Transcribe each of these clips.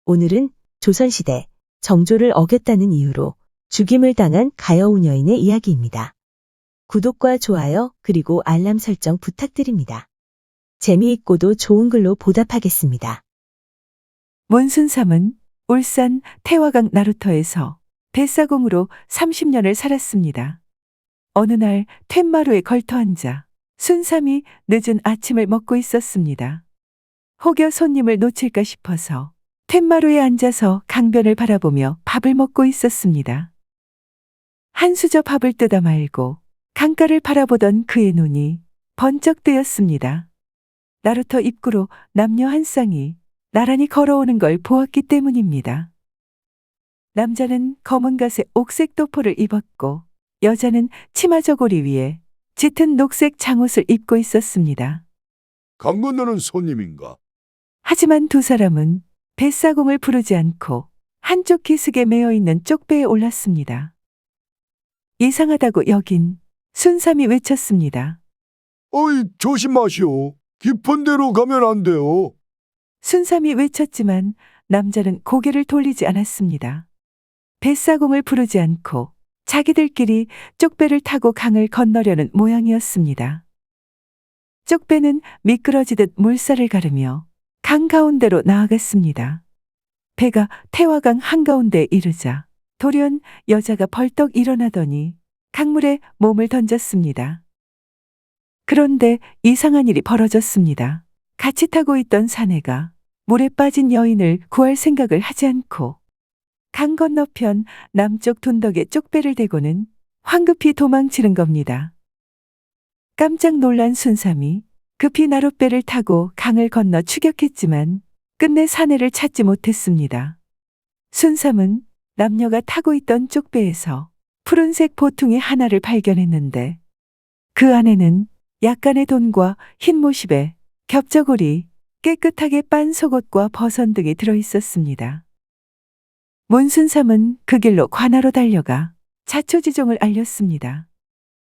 오늘은 조선시대 정조를 어겼다는 이유로 죽임을 당한 가여운 여인의 이야기입니다. 구독과 좋아요 그리고 알람 설정 부탁드립니다. 재미있고도 좋은 글로 보답하겠습니다. 문순삼은 울산 태화강 나루터에서 뱃사공으로 30년을 살았습니다. 어느 날 툇마루에 걸터 앉아 순삼이 늦은 아침을 먹고 있었습니다. 혹여 손님을 놓칠까 싶어서 툇마루에 앉아서 강변을 바라보며 밥을 먹고 있었습니다. 한 수저 밥을 뜯어 말고 강가를 바라보던 그의 눈이 번쩍 뜨였습니다. 나루터 입구로 남녀 한 쌍이 나란히 걸어오는 걸 보았기 때문입니다. 남자는 검은 갓에 옥색 도포를 입었고 여자는 치마 저고리 위에 짙은 녹색 장옷을 입고 있었습니다. 강 건너는 손님인가? 하지만 두 사람은 뱃사공을 부르지 않고 한쪽 기슭에 매어 있는 쪽배에 올랐습니다. 이상하다고 여긴 순삼이 외쳤습니다. 어이, 조심하시오. 깊은 데로 가면 안 돼요. 순삼이 외쳤지만 남자는 고개를 돌리지 않았습니다. 뱃사공을 부르지 않고 자기들끼리 쪽배를 타고 강을 건너려는 모양이었습니다. 쪽배는 미끄러지듯 물살을 가르며 강 가운데로 나아갔습니다. 배가 태화강 한가운데에 이르자 돌연 여자가 벌떡 일어나더니 강물에 몸을 던졌습니다. 그런데 이상한 일이 벌어졌습니다. 같이 타고 있던 사내가 물에 빠진 여인을 구할 생각을 하지 않고 강 건너편 남쪽 둔덕에 쪽배를 대고는 황급히 도망치는 겁니다. 깜짝 놀란 순삼이 급히 나룻배를 타고 강을 건너 추격했지만 끝내 사내를 찾지 못했습니다. 순삼은 남녀가 타고 있던 쪽배에서 푸른색 보퉁이 하나를 발견했는데 그 안에는 약간의 돈과 흰 모십에 겹저고리, 깨끗하게 빤 속옷과 버선 등이 들어있었습니다. 문순삼은 그 길로 관아로 달려가 자초지종을 알렸습니다.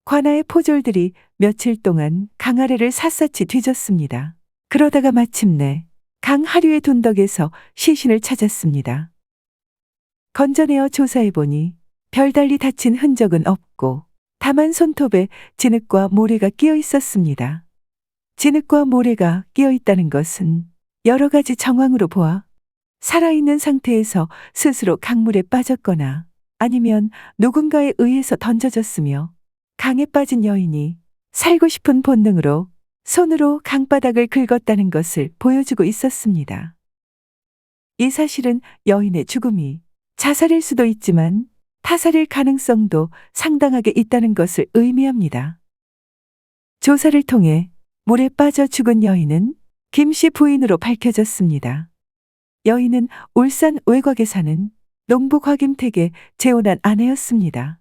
관아의 포졸들이 며칠 동안 강 아래를 샅샅이 뒤졌습니다. 그러다가 마침내 강 하류의 둔덕에서 시신을 찾았습니다. 건져내어 조사해보니 별달리 다친 흔적은 없고 다만 손톱에 진흙과 모래가 끼어 있었습니다. 진흙과 모래가 끼어 있다는 것은 여러 가지 정황으로 보아 살아있는 상태에서 스스로 강물에 빠졌거나 아니면 누군가에 의해서 던져졌으며 강에 빠진 여인이 살고 싶은 본능으로 손으로 강바닥을 긁었다는 것을 보여주고 있었습니다. 이 사실은 여인의 죽음이 자살일 수도 있지만 타살일 가능성도 상당하게 있다는 것을 의미합니다. 조사를 통해 물에 빠져 죽은 여인은 김씨 부인으로 밝혀졌습니다. 여인은 울산 외곽에 사는 농부 곽임택의 재혼한 아내였습니다.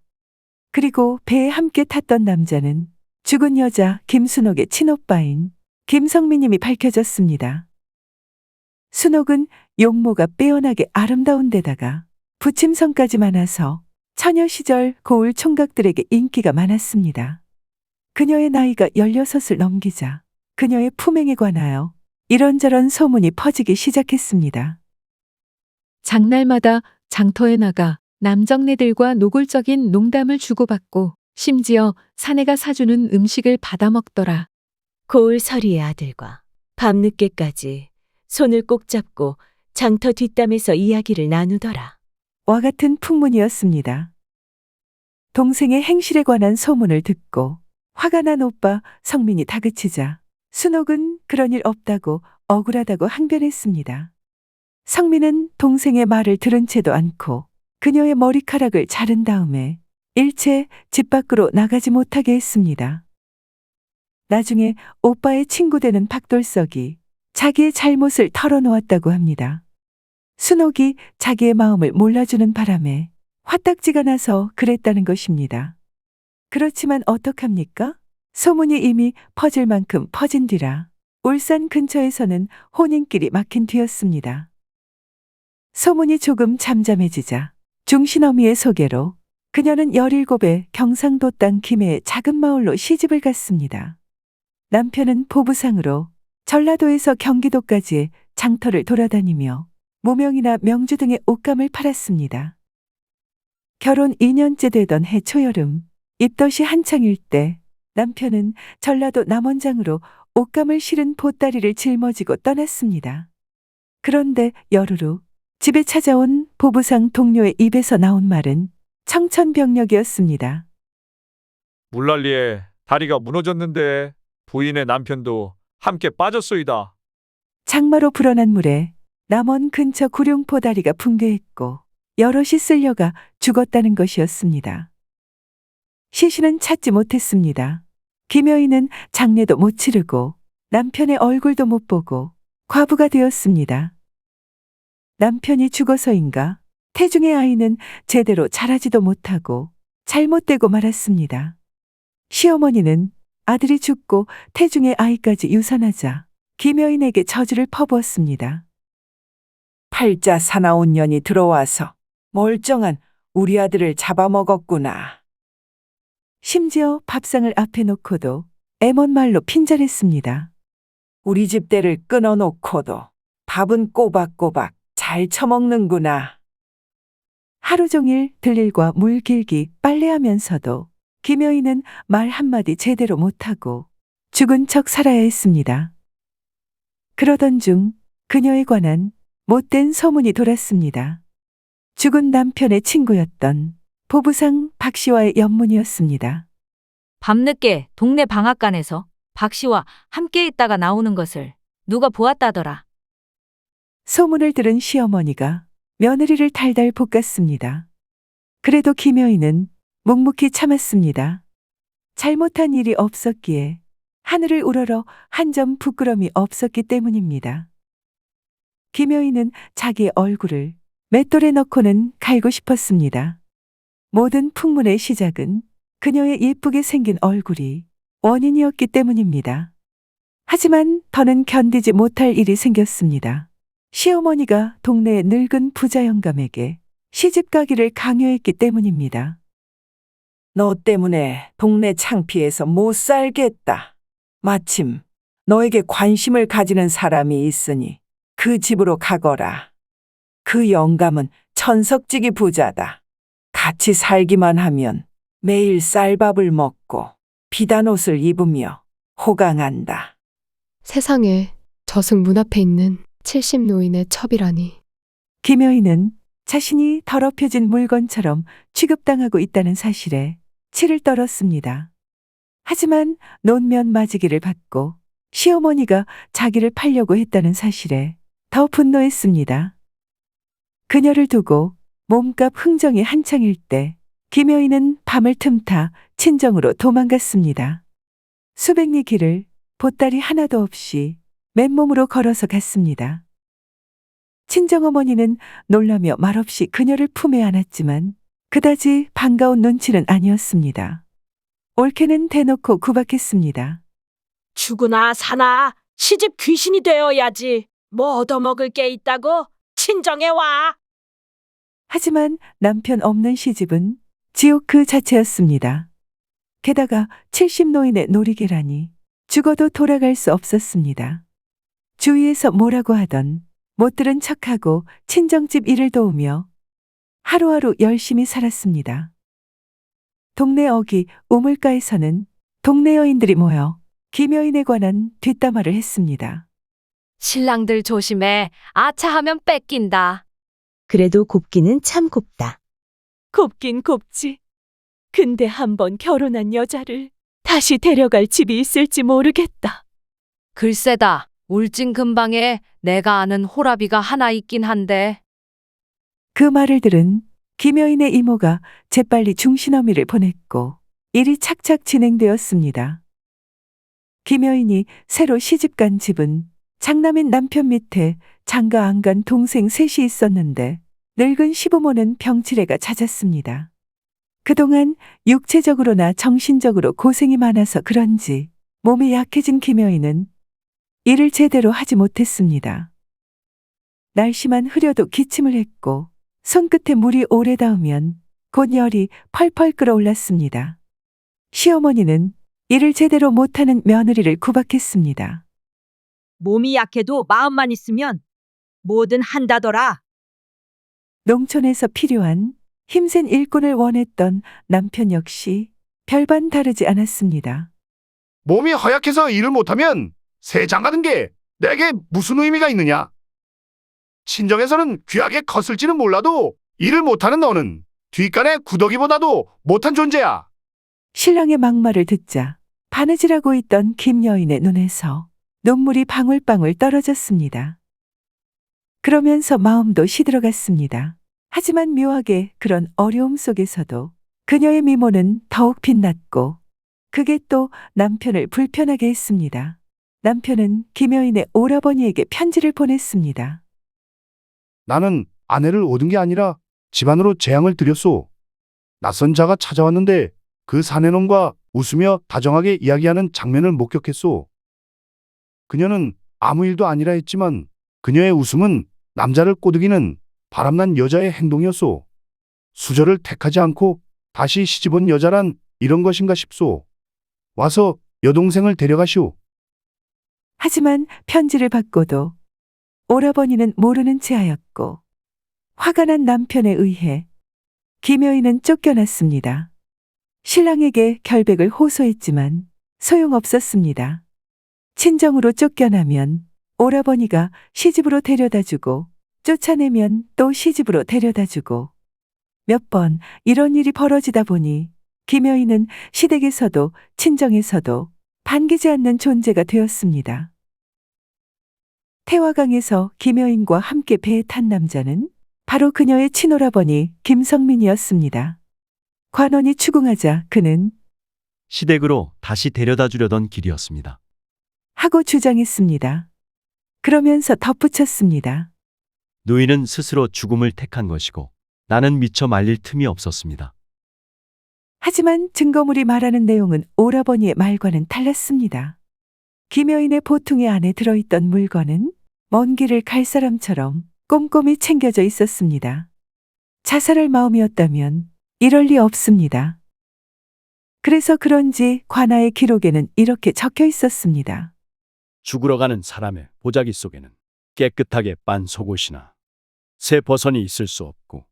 그리고 배에 함께 탔던 남자는 죽은 여자 김순옥의 친오빠인 김성민님이 밝혀졌습니다. 순옥은 용모가 빼어나게 아름다운 데다가 부침성까지 많아서 처녀 시절 고을 총각들에게 인기가 많았습니다. 그녀의 나이가 16을 넘기자 그녀의 품행에 관하여 이런저런 소문이 퍼지기 시작했습니다. 장날마다 장터에 나가 남정네들과 노골적인 농담을 주고받고 심지어 사내가 사주는 음식을 받아먹더라. 고을 서리의 아들과 밤늦게까지 손을 꼭 잡고 장터 뒷담에서 이야기를 나누더라. 와 같은 풍문이었습니다. 동생의 행실에 관한 소문을 듣고 화가 난 오빠 성민이 다그치자 순옥은 그런 일 없다고 억울하다고 항변했습니다. 성민은 동생의 말을 들은 채도 않고 그녀의 머리카락을 자른 다음에 일체 집 밖으로 나가지 못하게 했습니다. 나중에 오빠의 친구 되는 박돌석이 자기의 잘못을 털어놓았다고 합니다. 순옥이 자기의 마음을 몰라주는 바람에 화딱지가 나서 그랬다는 것입니다. 그렇지만 어떡합니까? 소문이 이미 퍼질 만큼 퍼진 뒤라 울산 근처에서는 혼인길이 막힌 뒤였습니다. 소문이 조금 잠잠해지자 중신어미의 소개로 그녀는 17에 경상도 땅 김해의 작은 마을로 시집을 갔습니다. 남편은 보부상으로 전라도에서 경기도까지 장터를 돌아다니며 무명이나 명주 등의 옷감을 팔았습니다. 결혼 2년째 되던 해 초여름, 입덧이 한창일 때 남편은 전라도 남원장으로 옷감을 실은 보따리를 짊어지고 떠났습니다. 그런데 열흘 후 집에 찾아온 보부상 동료의 입에서 나온 말은 청천벽력이었습니다. 물난리에 다리가 무너졌는데 부인의 남편도 함께 빠졌소이다. 장마로 불어난 물에 남원 근처 구룡포 다리가 붕괴했고 여럿이 쓸려가 죽었다는 것이었습니다. 시신은 찾지 못했습니다. 김여인은 장례도 못 치르고 남편의 얼굴도 못 보고 과부가 되었습니다. 남편이 죽어서인가 태중의 아이는 제대로 자라지도 못하고 잘못되고 말았습니다. 시어머니는 아들이 죽고 태중의 아이까지 유산하자 김여인에게 저주를 퍼부었습니다. 팔자 사나운 년이 들어와서 멀쩡한 우리 아들을 잡아먹었구나. 심지어 밥상을 앞에 놓고도 애먼 말로 핀잔했습니다. 우리 집 대를 끊어놓고도 밥은 꼬박꼬박 잘 처먹는구나. 하루 종일 들일과 물 길기 빨래하면서도 김여인은 말 한마디 제대로 못하고 죽은 척 살아야 했습니다. 그러던 중 그녀에 관한 못된 소문이 돌았습니다. 죽은 남편의 친구였던 보부상 박 씨와의 연문이었습니다. 밤늦게 동네 방앗간에서 박 씨와 함께 있다가 나오는 것을 누가 보았다더라. 소문을 들은 시어머니가 며느리를 달달 볶았습니다. 그래도 김여인은 묵묵히 참았습니다. 잘못한 일이 없었기에 하늘을 우러러 한 점 부끄럼이 없었기 때문입니다. 김여인은 자기의 얼굴을 맷돌에 넣고는 갈고 싶었습니다. 모든 풍문의 시작은 그녀의 예쁘게 생긴 얼굴이 원인이었기 때문입니다. 하지만 더는 견디지 못할 일이 생겼습니다. 시어머니가 동네의 늙은 부자 영감에게 시집 가기를 강요했기 때문입니다. 너 때문에 동네 창피해서 못 살겠다. 마침 너에게 관심을 가지는 사람이 있으니 그 집으로 가거라. 그 영감은 천석지기 부자다. 같이 살기만 하면 매일 쌀밥을 먹고 비단 옷을 입으며 호강한다. 세상에 저승 문 앞에 있는 70 노인의 첩이라니. 김여인은 자신이 더럽혀진 물건처럼 취급당하고 있다는 사실에 치를 떨었습니다. 하지만 논면 맞이기를 받고 시어머니가 자기를 팔려고 했다는 사실에 더 분노했습니다. 그녀를 두고 몸값 흥정이 한창일 때 김여인은 밤을 틈타 친정으로 도망갔습니다. 수백 리 길을 보따리 하나도 없이 맨몸으로 걸어서 갔습니다. 친정어머니는 놀라며 말없이 그녀를 품에 안았지만 그다지 반가운 눈치는 아니었습니다. 올케는 대놓고 구박했습니다. 죽으나 사나 시집 귀신이 되어야지. 뭐 얻어먹을 게 있다고? 친정에 와. 하지만 남편 없는 시집은 지옥 그 자체였습니다. 게다가 70 노인의 놀이개라니 죽어도 돌아갈 수 없었습니다. 주위에서 뭐라고 하던 못 들은 척하고 친정집 일을 도우며 하루하루 열심히 살았습니다. 동네 어귀 우물가에서는 동네 여인들이 모여 김여인에 관한 뒷담화를 했습니다. 신랑들 조심해. 아차하면 뺏긴다. 그래도 곱기는 참 곱다. 곱긴 곱지. 근데 한번 결혼한 여자를 다시 데려갈 집이 있을지 모르겠다. 글쎄다. 울진 근방에 내가 아는 호라비가 하나 있긴 한데. 그 말을 들은 김여인의 이모가 재빨리 중신어미를 보냈고 일이 착착 진행되었습니다. 김여인이 새로 시집간 집은 장남인 남편 밑에 장가 안 간 동생 셋이 있었는데 늙은 시부모는 병치레가 잦았습니다. 그동안 육체적으로나 정신적으로 고생이 많아서 그런지 몸이 약해진 김여인은 일을 제대로 하지 못했습니다. 날씨만 흐려도 기침을 했고 손끝에 물이 오래 닿으면 곧 열이 펄펄 끓어올랐습니다. 시어머니는 일을 제대로 못하는 며느리를 구박했습니다. 몸이 약해도 마음만 있으면 뭐든 한다더라. 농촌에서 필요한 힘센 일꾼을 원했던 남편 역시 별반 다르지 않았습니다. 몸이 허약해서 일을 못하면 새 장가든 게 내게 무슨 의미가 있느냐? 친정에서는 귀하게 컸을지는 몰라도 일을 못하는 너는 뒷간의 구더기보다도 못한 존재야. 신랑의 막말을 듣자 바느질하고 있던 김 여인의 눈에서 눈물이 방울방울 떨어졌습니다. 그러면서 마음도 시들어갔습니다. 하지만 묘하게 그런 어려움 속에서도 그녀의 미모는 더욱 빛났고 그게 또 남편을 불편하게 했습니다. 남편은 김 여인의 오라버니에게 편지를 보냈습니다. 나는 아내를 얻은 게 아니라 집안으로 재앙을 들였소. 낯선 자가 찾아왔는데 그 사내놈과 웃으며 다정하게 이야기하는 장면을 목격했소. 그녀는 아무 일도 아니라 했지만 그녀의 웃음은 남자를 꼬드기는 바람난 여자의 행동이었소. 수저를 택하지 않고 다시 시집온 여자란 이런 것인가 싶소. 와서 여동생을 데려가시오. 하지만 편지를 받고도 오라버니는 모르는 체하였고 화가 난 남편에 의해 김 여인은 쫓겨났습니다. 신랑에게 결백을 호소했지만 소용없었습니다. 친정으로 쫓겨나면 오라버니가 시집으로 데려다주고 쫓아내면 또 시집으로 데려다주고 몇 번 이런 일이 벌어지다 보니 김 여인은 시댁에서도 친정에서도 반기지 않는 존재가 되었습니다. 태화강에서 김 여인과 함께 배에 탄 남자는 바로 그녀의 친오라버니 김성민이었습니다. 관원이 추궁하자 그는 시댁으로 다시 데려다 주려던 길이었습니다. 하고 주장했습니다. 그러면서 덧붙였습니다. 누이는 스스로 죽음을 택한 것이고 나는 미처 말릴 틈이 없었습니다. 하지만 증거물이 말하는 내용은 오라버니의 말과는 달랐습니다. 김 여인의 보퉁이 안에 들어있던 물건은 먼 길을 갈 사람처럼 꼼꼼히 챙겨져 있었습니다. 자살할 마음이었다면 이럴 리 없습니다. 그래서 그런지 관아의 기록에는 이렇게 적혀 있었습니다. 죽으러 가는 사람의 보자기 속에는 깨끗하게 빤 속옷이나 새 버선이 있을 수 없고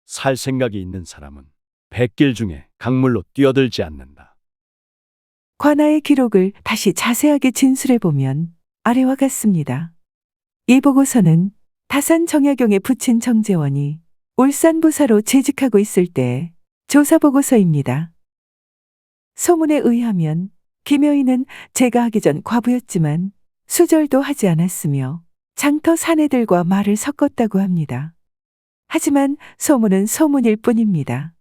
살 생각이 있는 사람은 백길 중에 강물로 뛰어들지 않는다. 관아의 기록을 다시 자세하게 진술해 보면 아래와 같습니다. 이 보고서는 다산 정약용에 붙인 정재원이 울산부사로 재직하고 있을 때의 조사 보고서입니다. 소문에 의하면 김 여인은 제가 하기 전 과부였지만 수절도 하지 않았으며 장터 사내들과 말을 섞었다고 합니다. 하지만 소문은 소문일 뿐입니다.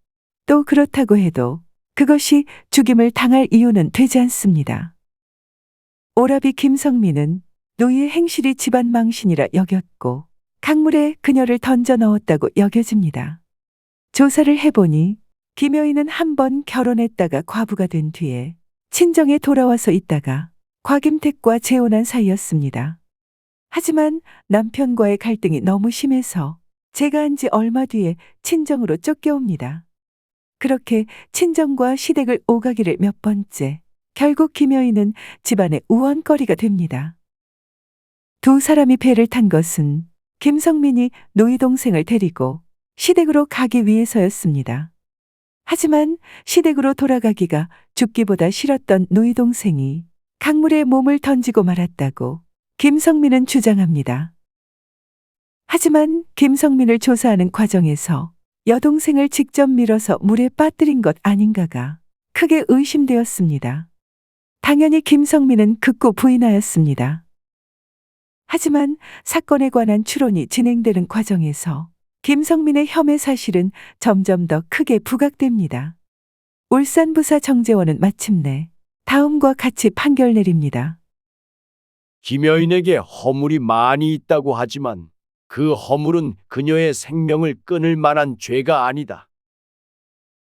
또 그렇다고 해도 그것이 죽임을 당할 이유는 되지 않습니다. 오라비 김성민은 노이의 행실이 집안 망신이라 여겼고 강물에 그녀를 던져 넣었다고 여겨집니다. 조사를 해보니 김 여인은 한 번 결혼했다가 과부가 된 뒤에 친정에 돌아와서 있다가 곽임택과 재혼한 사이였습니다. 하지만 남편과의 갈등이 너무 심해서 제가 한 지 얼마 뒤에 친정으로 쫓겨옵니다. 그렇게 친정과 시댁을 오가기를 몇 번째, 결국 김 여인은 집안의 우원거리가 됩니다. 두 사람이 배를 탄 것은 김성민이 노이 동생을 데리고 시댁으로 가기 위해서였습니다. 하지만 시댁으로 돌아가기가 죽기보다 싫었던 노이 동생이 강물에 몸을 던지고 말았다고 김성민은 주장합니다. 하지만 김성민을 조사하는 과정에서 여동생을 직접 밀어서 물에 빠뜨린 것 아닌가가 크게 의심되었습니다. 당연히 김성민은 극구 부인하였습니다. 하지만 사건에 관한 추론이 진행되는 과정에서 김성민의 혐의 사실은 점점 더 크게 부각됩니다. 울산부사 정재원은 마침내 다음과 같이 판결 내립니다. 김 여인에게 허물이 많이 있다고 하지만 그 허물은 그녀의 생명을 끊을 만한 죄가 아니다.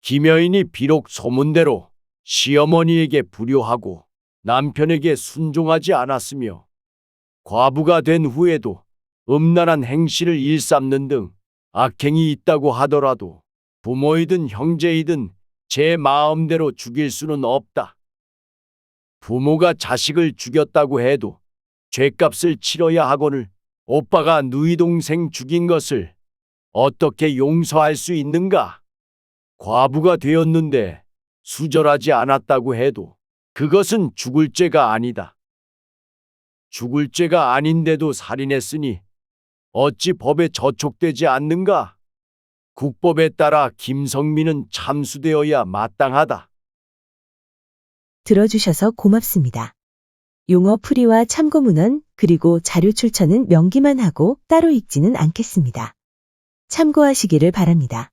김 여인이 비록 소문대로 시어머니에게 불효하고 남편에게 순종하지 않았으며 과부가 된 후에도 음란한 행실을 일삼는 등 악행이 있다고 하더라도 부모이든 형제이든 제 마음대로 죽일 수는 없다. 부모가 자식을 죽였다고 해도 죗값을 치러야 하거늘 오빠가 누이 동생 죽인 것을 어떻게 용서할 수 있는가? 과부가 되었는데 수절하지 않았다고 해도 그것은 죽을 죄가 아니다. 죽을 죄가 아닌데도 살인했으니 어찌 법에 저촉되지 않는가? 국법에 따라 김성민은 참수되어야 마땅하다. 들어주셔서 고맙습니다. 용어 풀이와 참고문헌 그리고 자료 출처는 명기만 하고 따로 읽지는 않겠습니다. 참고하시기를 바랍니다.